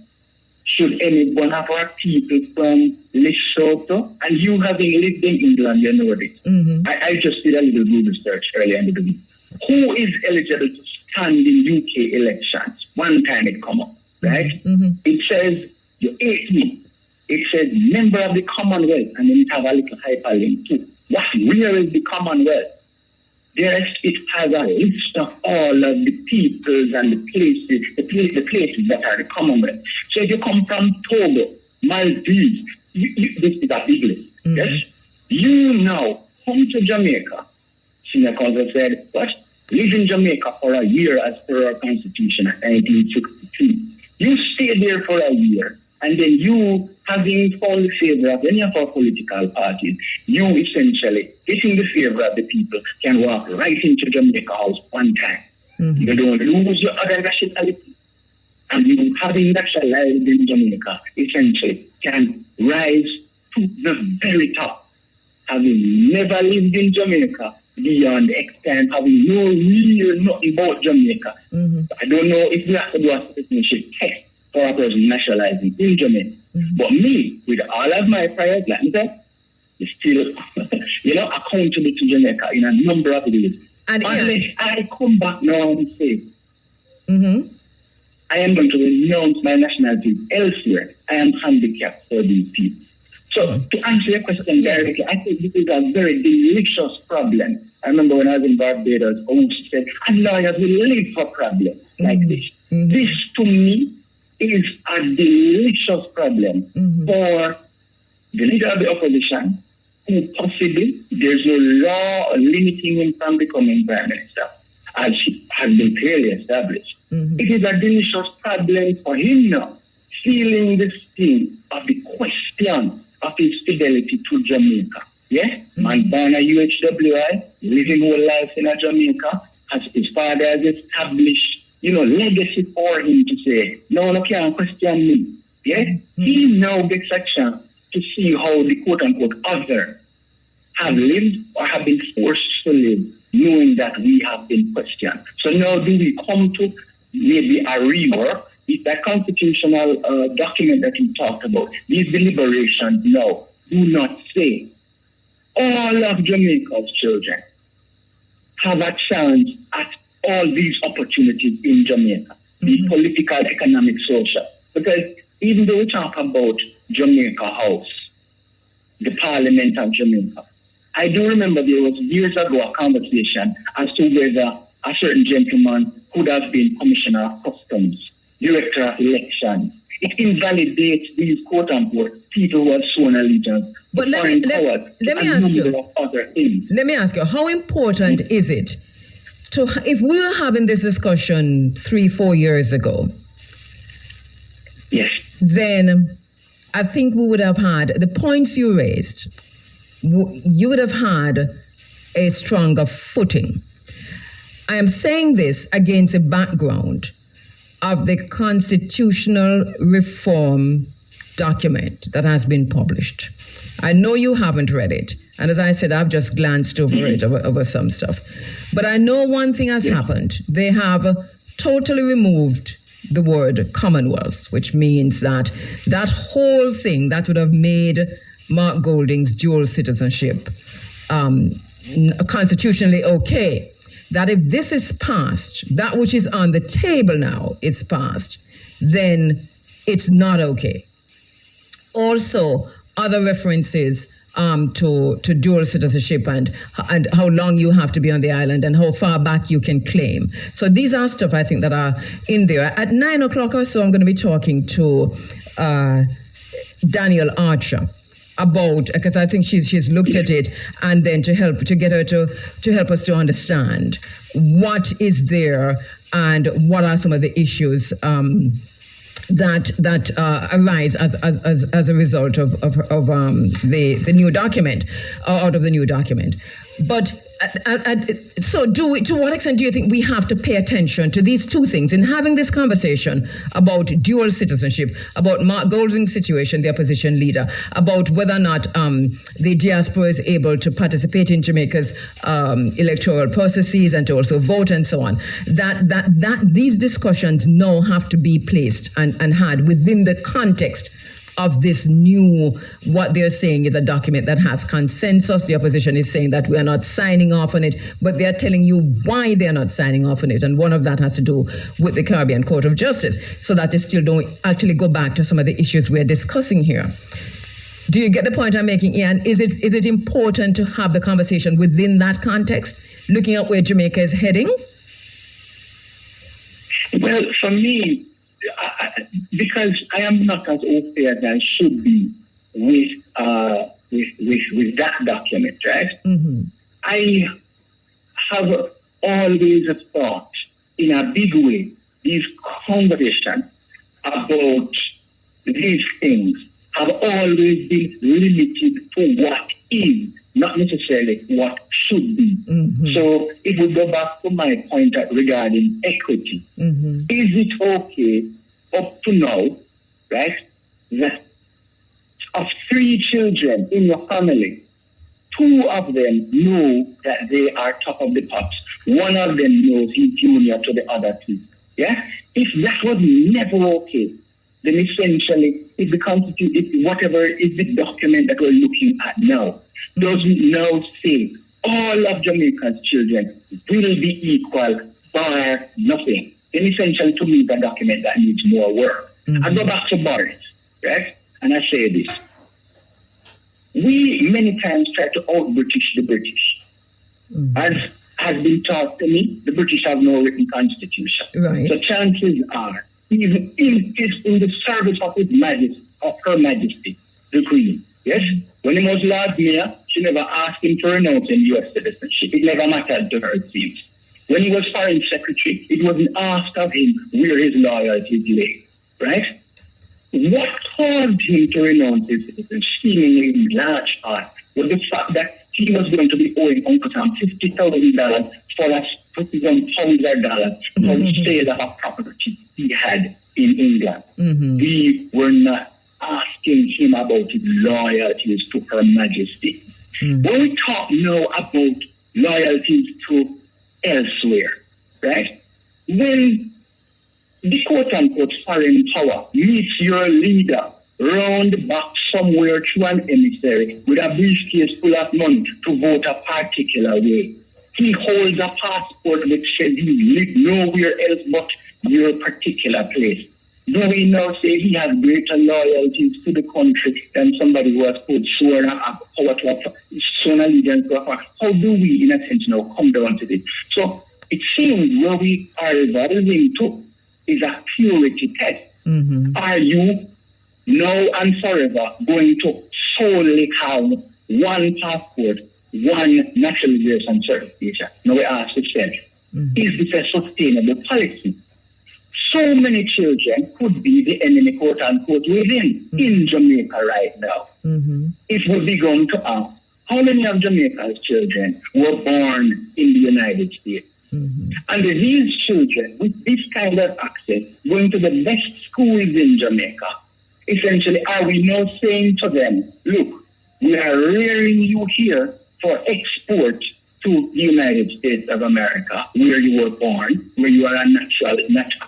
should any one of our people from Lesotho, and you having lived in England, you know this. Mm-hmm. I just did a little Google search earlier in the week. Who is eligible to stand in UK elections? One time it come up, right? Mm-hmm. It says you're 18. It says member of the Commonwealth, and then it have a little hyperlink too. Where is the Commonwealth? It has a list of all of the peoples and the places that are the Commonwealth. So if you come from Togo, Maldives, this is a big list. Yes? You now come to Jamaica. Senior counsel said, what? Live in Jamaica for a year as per our constitution of 1962. You stay there for a year, and then you, having found the favor of any of our political parties, you essentially, getting the favor of the people, can walk right into Jamaica House one time. You don't lose your other nationality. And you, having nationalized in Jamaica, essentially can rise to the very top. Having never lived in Jamaica, beyond the extent having no real nothing about Jamaica. I don't know if we have to do a citizenship test for a person nationalizing in Jamaica. But me, with all of my priors, like I said, is still, accountable to Jamaica in a number of ways. And unless I come back now and say, I am going to renounce my nationality elsewhere, I am handicapped for these people. So to answer your question directly, I think this is a very delicious problem. I remember when I was in Barbados, Oaks said, and lawyers will live for problems like this. This, to me, is a delicious problem for the leader of the opposition, who possibly there's no law limiting him from becoming prime minister, as has been clearly established. It is a delicious problem for him now, feeling the sting of the question of his fidelity to Jamaica. Yeah? Man born a UHWI, living whole life in a Jamaica, as his father has established, legacy for him to say, no can't question me. Yeah? He now gets a chance to see how the quote-unquote other have lived or have been forced to live, knowing that we have been questioned. So now do we come to maybe a rework? Is that constitutional document that we talked about, these deliberations now do not say all of Jamaica's children have a chance at all these opportunities in Jamaica, the political, economic, social. Because even though we talk about Jamaica House, the Parliament of Jamaica, I do remember there was years ago a conversation as to whether a certain gentleman could have been Commissioner of Customs, Director of Elections. It invalidates these quote-unquote people who have sworn allegiance to foreign powers and a number of other things. Let me ask you, how important is it to, if we were having this discussion 3-4 years ago, yes, then I think we would have had the points you raised, you would have had a stronger footing. I am saying this against a background of the constitutional reform document that has been published. I know you haven't read it. And as I said, I've just glanced over it, over some stuff. But I know one thing has happened. They have totally removed the word Commonwealth, which means that that whole thing that would have made Mark Golding's dual citizenship constitutionally okay, that if this is passed, that which is on the table now is passed, then it's not okay. Also, other references to dual citizenship and how long you have to be on the island and how far back you can claim. So these are stuff I think that are in there. At 9 o'clock or so, I'm going to be talking to Daniel Archer about, because I think she's looked at it, and then to get her to help us to understand what is there and what are some of the issues that arise as a result of the new document, or out of the new document. But so to what extent do you think we have to pay attention to these two things in having this conversation about dual citizenship, about Mark Golding's situation, the opposition leader, about whether or not the diaspora is able to participate in Jamaica's electoral processes and to also vote and so on, that these discussions now have to be placed and had within the context of this new, what they're saying is a document that has consensus. The opposition is saying that we are not signing off on it, but they're telling you why they're not signing off on it. And one of that has to do with the Caribbean Court of Justice, so that they still don't actually go back to some of the issues we're discussing here. Do you get the point I'm making, Ian? Is it important to have the conversation within that context, looking at where Jamaica is heading? Well, for me, because I am not as au fait as I should be with that document, right? Mm-hmm. I have always thought in a big way these conversations about these things have always been limited to what is, not necessarily what should be. Mm-hmm. So if we go back to my point regarding equity, Mm-hmm. is it okay up to now, right, that of 3 children in your family, 2 of them know that they are top of the pops. 1 of them knows he's junior to the other 2. Yeah? If that was never okay, then essentially it becomes whatever is the document that we're looking at now. Does now say all of Jamaica's children will be equal bar nothing. Then essentially to me the document that needs more work. Mm-hmm. I go back to Boris, right? And I say this. We many times try to out-British the British. Mm-hmm. As has been taught to me, the British have no written constitution. Right. So chances are, even in the service of Her Majesty, the Queen, yes? When he was Lord Mayor, she never asked him to renounce in U.S. citizenship. It never mattered to her, it seems. When he was Foreign Secretary, it wasn't asked of him where his loyalties lay, right? What caused him to renounce his citizenship, seemingly in large part, was the fact that he was going to be owing Uncle Sam $50,000 for a $50,000 for the sale of a property he had in England. Mm-hmm. We were not asking him about his loyalties to Her Majesty. Mm-hmm. When we talk now about loyalties to elsewhere, right? When the quote-unquote foreign power meets your leader round back somewhere through an emissary with a briefcase full of money to vote a particular way, he holds a passport which says he lives nowhere else but your particular place. Do we now say he has greater loyalties to the country than somebody who has put sworn allegiance to a? How do we, in a sense, now come down to this? So it seems where we are evolving to is a purity test. Mm-hmm. Are you now and forever going to solely have one passport, one naturalization certification? Now we ask ourselves, is this a sustainable policy? So many children could be the enemy, quote unquote, within in Jamaica right now. Mm-hmm. If we begin to ask, how many of Jamaica's children were born in the United States? Mm-hmm. And these children, with this kind of access, going to the best schools in Jamaica, essentially, are we now saying to them, look, we are rearing you here for export to the United States of America, where you were born, where you are a natural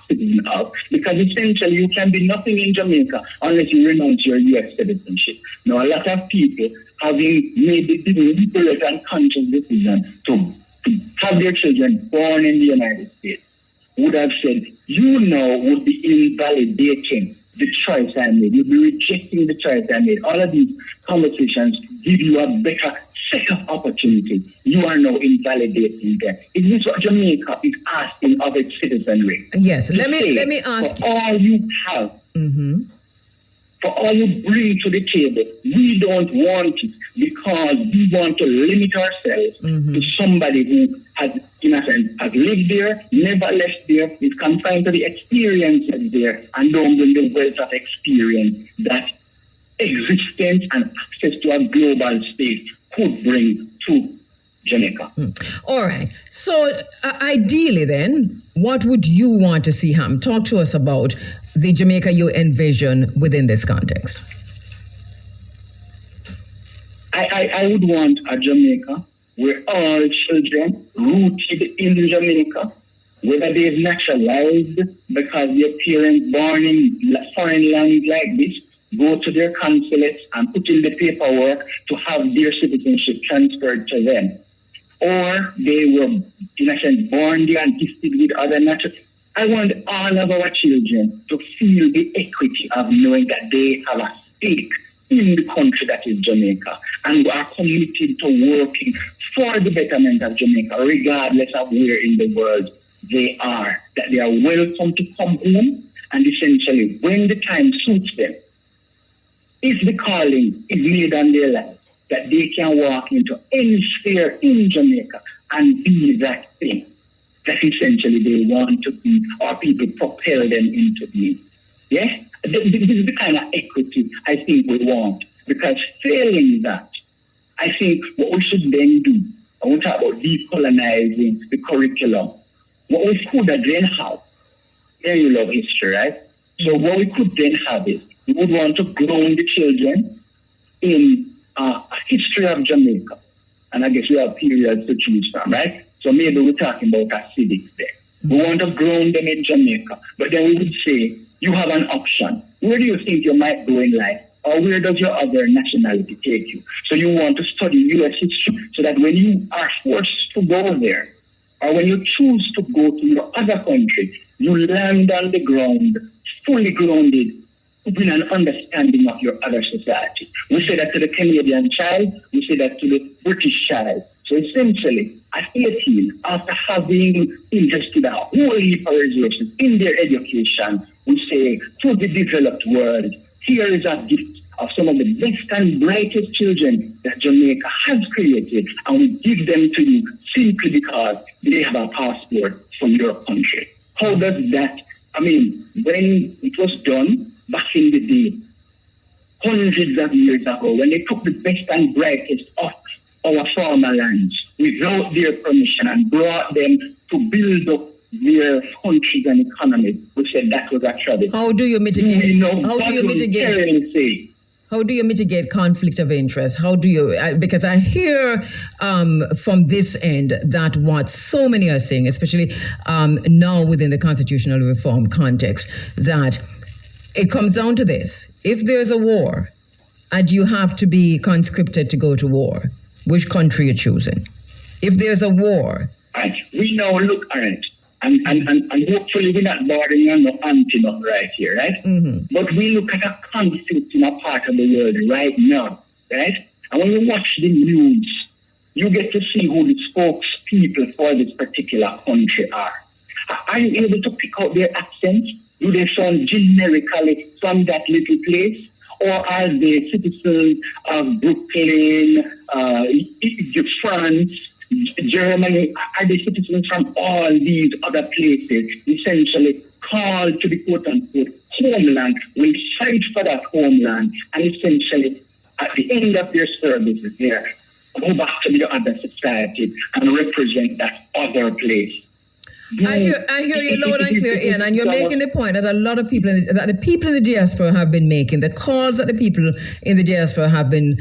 citizen of, because essentially you can be nothing in Jamaica unless you renounce your U.S. citizenship. Now, a lot of people, having made the deliberate and conscious decision to have their children born in the United States, would have said, you now would be invalidating the choice I made. You'll be rejecting the choice I made. All of these conversations give you a better second opportunity. You are now invalidating them. Is this what Jamaica is asking of its citizenry? Yes. Let me ask you. For all you have, for all you bring to the table, we don't want it because we want to limit ourselves to somebody who has, in a sense, has lived there, never left there, is confined to the experiences there, and don't bring the wealth of experience that existence and access to a global stage could bring to Jamaica. All right. So ideally then, what would you want to see happen? Talk to us about the Jamaica you envision within this context. I would want a Jamaica where all children rooted in Jamaica, whether they've naturalized because their parents born in foreign lands like this, go to their consulates and put in the paperwork to have their citizenship transferred to them. Or they were, in a sense, born there and gifted with other natural. I want all of our children to feel the equity of knowing that they have a stake in the country that is Jamaica, and are committed to working for the betterment of Jamaica, regardless of where in the world they are, that they are welcome to come home, and essentially, when the time suits them, if the calling is made on their life, that they can walk into any sphere in Jamaica and be that thing that essentially they want to be, or people propel them into being. Yeah? This is the kind of equity I think we want. Because failing that, I think what we should then do, I want to talk about decolonizing the curriculum. What we could then have, there you love history, right? So what we could then have is, we would want to ground the children in a history of Jamaica. And I guess we have periods to choose from, right? So maybe we're talking about a civics there. We want to ground them in Jamaica. But then we would say, you have an option. Where do you think you might go in life? Or where does your other nationality take you? So you want to study U.S. history so that when you are forced to go there, or when you choose to go to your other country, you land on the ground, fully grounded, with an understanding of your other society. We say that to the Canadian child, we say that to the British child. So essentially, at 18, after having invested a whole heap of resources in their education, we say to the developed world, here is a gift of some of the best and brightest children that Jamaica has created, and we give them to you simply because they have a passport from your country. How does that, when it was done back in the day, hundreds of years ago, when they took the best and brightest of our former lands without their permission and brought them to build up their countries and economies, we said that was a tragedy. How do you mitigate? How do you mitigate conflict of interest? How do you? Because I hear from this end that what so many are saying, especially now within the constitutional reform context, that it comes down to this: if there's a war, and you have to be conscripted to go to war, which country you're choosing? If there's a war, we now look at it. And hopefully we're not bordering on no anti-nut right here, right? Mm-hmm. But we look at a conflict in a part of the world right now, right? And when you watch the news, you get to see who the spokespeople for this particular country are. Are you able to pick out their accents? Do they sound generically from that little place? Or are they citizens of Brooklyn, France, Germany? Are they citizens from all these other places, essentially called to the quote-unquote homeland, will fight for that homeland, and essentially at the end of their services there, go back to the other society and represent that other place? I hear you loud and clear, Ian, and you're making the point that a lot of people, that the people in the diaspora have been making, the calls that the people in the diaspora have been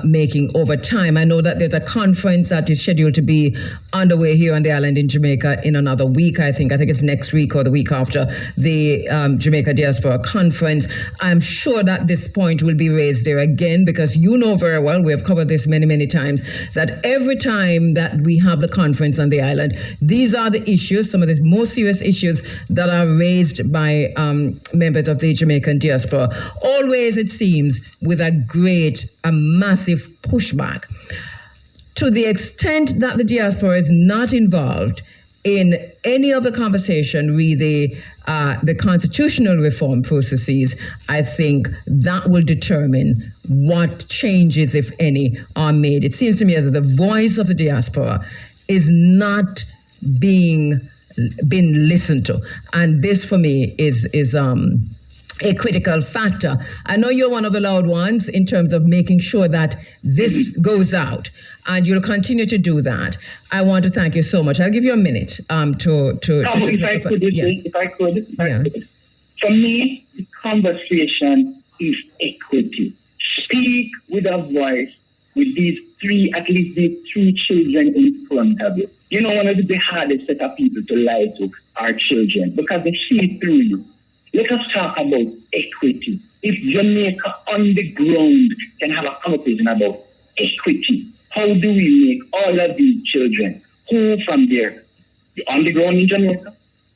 making over time. I know that there's a conference that is scheduled to be underway here on the island in Jamaica in another week, I think it's next week or the week after, the Jamaica Diaspora Conference. I'm sure that this point will be raised there again, because you know very well, we have covered this many, many times, that every time that we have the conference on the island, these are the issues, some of the most serious issues that are raised by members of the Jamaican diaspora. Always, it seems, with a massive pushback. To the extent that the diaspora is not involved in any of the conversation, really, the constitutional reform processes, I think that will determine what changes, if any, are made. It seems to me as if the voice of the diaspora is not been listened to, and this for me is a critical factor. I know you're one of the loud ones in terms of making sure that this goes out, and you'll continue to do that. I want to thank you so much. I'll give you a minute if I could. For me, the conversation is equity. Speak with a voice with at least these three children in front of you. You know, one of the hardest set of people to lie to are children, because they see through you. Let us talk about equity. If Jamaica on the ground can have a conversation about equity, how do we make all of these children who from there, on the ground in Jamaica,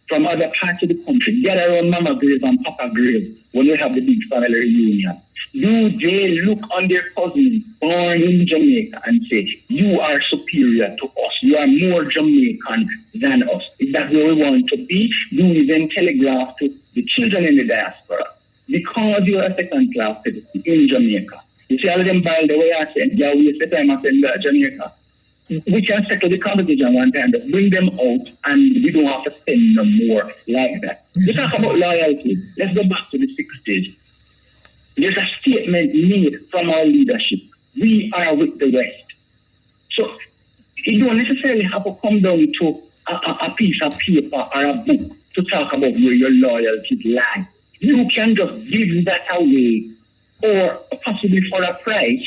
from other parts of the country, gather around Mama grave and Papa grave when we have the big family reunion, Do they look on their cousins born in Jamaica and say, you are superior to us, you are more Jamaican than us? Is that where we want to be? Do we then telegraph to the children in the diaspora, because you are a second-class citizen in Jamaica? You see all of them by the way I said, yeah, we waste the time I send Jamaica. We can settle the conversation one time, just bring them out, and we don't have to spend no more like that. You talk about loyalty. Let's go back to the 60s. There's a statement made from our leadership. We are with the West. So you don't necessarily have to come down to a piece of paper or a book to talk about where your loyalties lie. You can just give that away, or possibly for a price,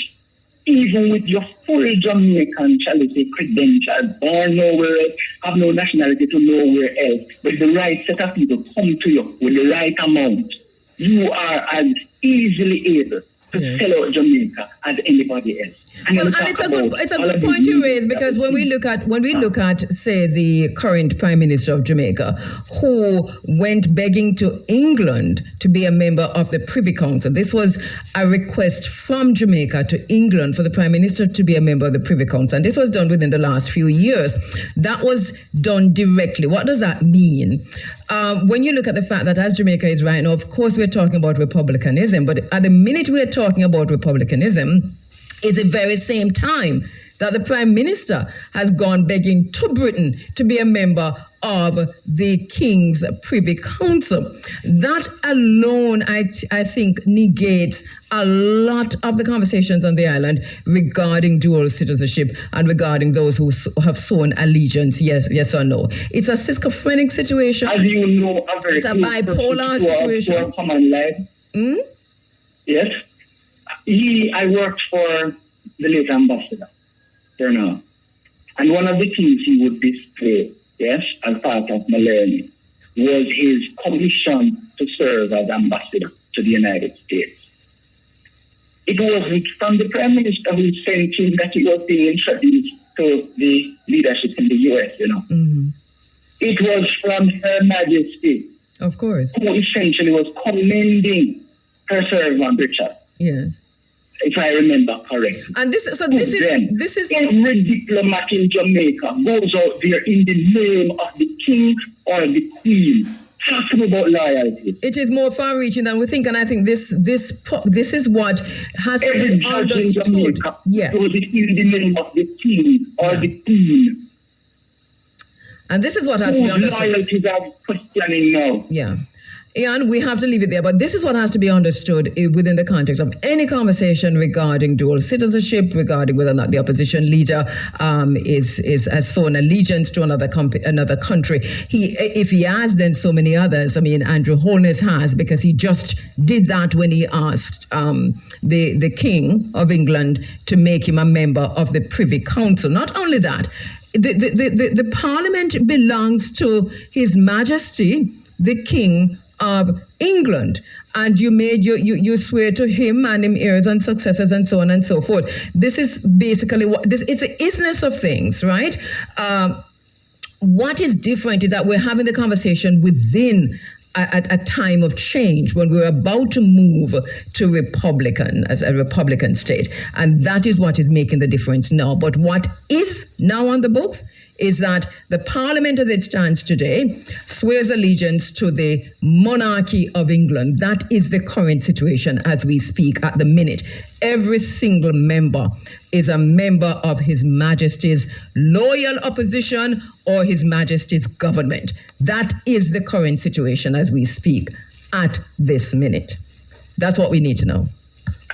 even with your full Jamaican, shall we say, credentials, born nowhere else, have no nationality to nowhere else, but the right set of people come to you with the right amount, you are as easily able to sell out Jamaica as anybody else. And it's a good point you raise, because when we look at say the current Prime Minister of Jamaica, who went begging to England to be a member of the Privy Council. This was a request from Jamaica to England for the Prime Minister to be a member of the Privy Council, and this was done within the last few years. That was done directly. What does that mean? When you look at the fact that as Jamaica is right now, of course we're talking about republicanism, but at the minute we're talking about republicanism, is the very same time that the Prime Minister has gone begging to Britain to be a member of the King's Privy Council. That alone, I think, negates a lot of the conversations on the island regarding dual citizenship and regarding those who have sworn allegiance, yes or no. It's a schizophrenic situation. As you know, it's a bipolar situation. Yes. I worked for the late ambassador, Bernard. And one of the things he would display, yes, as part of my learning, was his commission to serve as ambassador to the United States. It wasn't from the Prime Minister who sent him that he was being introduced to the leadership in the US, Mm-hmm. It was from Her Majesty. Of course. Who essentially was commending her servant, Richard. Yes. If I remember correctly. And this is every diplomat in Jamaica goes out there in the name of the king or the queen, talking about loyalty. It is more far-reaching than we think, and I think this is what has to be understood. Jamaica goes in the name of the king or the queen. And this is what has to be understood. Loyalties are questioning now. Yeah. Ian, we have to leave it there, but this is what has to be understood within the context of any conversation regarding dual citizenship, regarding whether or not the opposition leader has sworn allegiance to another country. If he has, then so many others. I mean, Andrew Holness has, because he just did that when he asked the King of England to make him a member of the Privy Council. Not only that, the Parliament belongs to His Majesty, the King of England, and you swear to him and him heirs and successors and so on and so forth. This is basically it's the isness of things, right? What is different is that we're having the conversation within a time of change, when we're about to move to as a Republican state, and that is what is making the difference now. But what is now on the books is that the Parliament as it stands today swears allegiance to the monarchy of England. That is the current situation as we speak at the minute. Every single member is a member of His Majesty's loyal opposition or His Majesty's government. That is the current situation as we speak at this minute. That's what we need to know.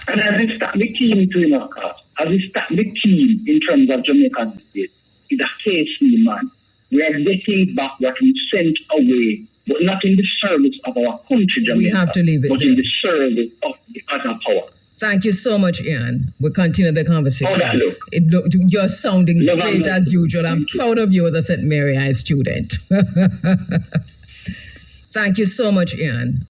And as we start the team to as we start the team in terms of Jamaican state, it's a case, man. We are getting back what we sent away, but not in the service of our country, Jamaica. We have to leave it but in the service of the other power. Thank you so much, Ian. We'll continue the conversation. How that look? You're sounding great as usual. I'm proud of you as a St. Mary High student. Thank you so much, Ian.